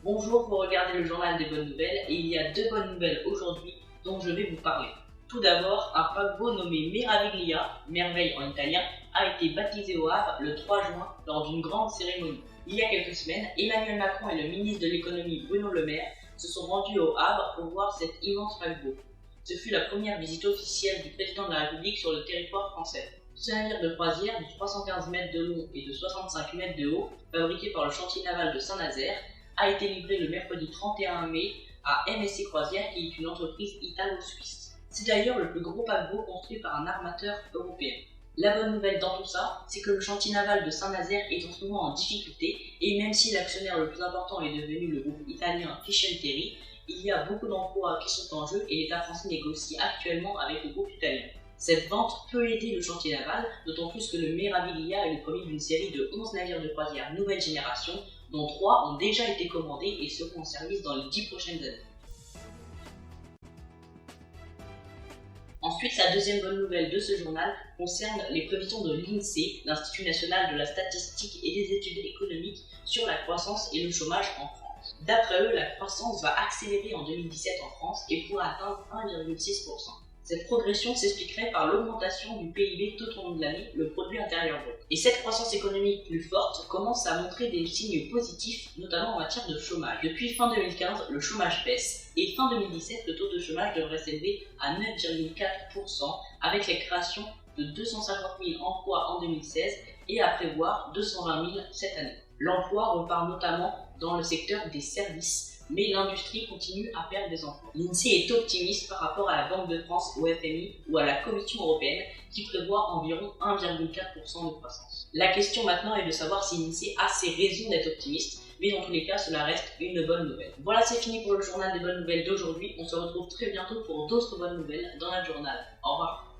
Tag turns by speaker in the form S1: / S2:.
S1: Bonjour, vous regardez le journal des bonnes nouvelles et il y a deux bonnes nouvelles aujourd'hui dont je vais vous parler. Tout d'abord, un paquebot nommé Meraviglia, merveille en italien, a été baptisé au Havre le 3 juin lors d'une grande cérémonie. Il y a quelques semaines, Emmanuel Macron et le ministre de l'économie Bruno Le Maire se sont rendus au Havre pour voir cet immense paquebot. Ce fut la première visite officielle du président de la République sur le territoire français. Ce navire de croisière de 315 mètres de long et de 65 mètres de haut, fabriqué par le chantier naval de Saint-Nazaire, a été livré le mercredi 31 mai à MSC Croisières, qui est une entreprise italo-suisse. C'est d'ailleurs le plus gros paquebot construit par un armateur européen. La bonne nouvelle dans tout ça, c'est que le chantier naval de Saint-Nazaire est en ce moment en difficulté, et même si l'actionnaire le plus important est devenu le groupe italien Fincantieri, il y a beaucoup d'emplois qui sont en jeu et l'État français négocie actuellement avec le groupe italien. Cette vente peut aider le chantier naval, d'autant plus que le Meraviglia est le premier d'une série de 11 navires de croisière nouvelle génération, dont 3 ont déjà été commandés et seront en service dans les 10 prochaines années. Ensuite, la deuxième bonne nouvelle de ce journal concerne les prévisions de l'INSEE, l'Institut national de la statistique et des études économiques, sur la croissance et le chômage en France. D'après eux, la croissance va accélérer en 2017 en France et pourra atteindre 1,6%. Cette progression s'expliquerait par l'augmentation du PIB tout au long de l'année, le produit intérieur brut. Et cette croissance économique plus forte commence à montrer des signes positifs, notamment en matière de chômage. Depuis fin 2015, le chômage baisse, et fin 2017, le taux de chômage devrait s'élever à 9,4%, avec la création de 250 000 emplois en 2016 et à prévoir 220 000 cette année. L'emploi repart notamment dans le secteur des services, mais l'industrie continue à perdre des emplois. L'INSEE est optimiste par rapport à la Banque de France, au FMI ou à la Commission européenne qui prévoit environ 1,4% de croissance. La question maintenant est de savoir si l'INSEE a ses raisons d'être optimiste, mais dans tous les cas, cela reste une bonne nouvelle. Voilà, c'est fini pour le journal des bonnes nouvelles d'aujourd'hui. On se retrouve très bientôt pour d'autres bonnes nouvelles dans notre journal. Au revoir.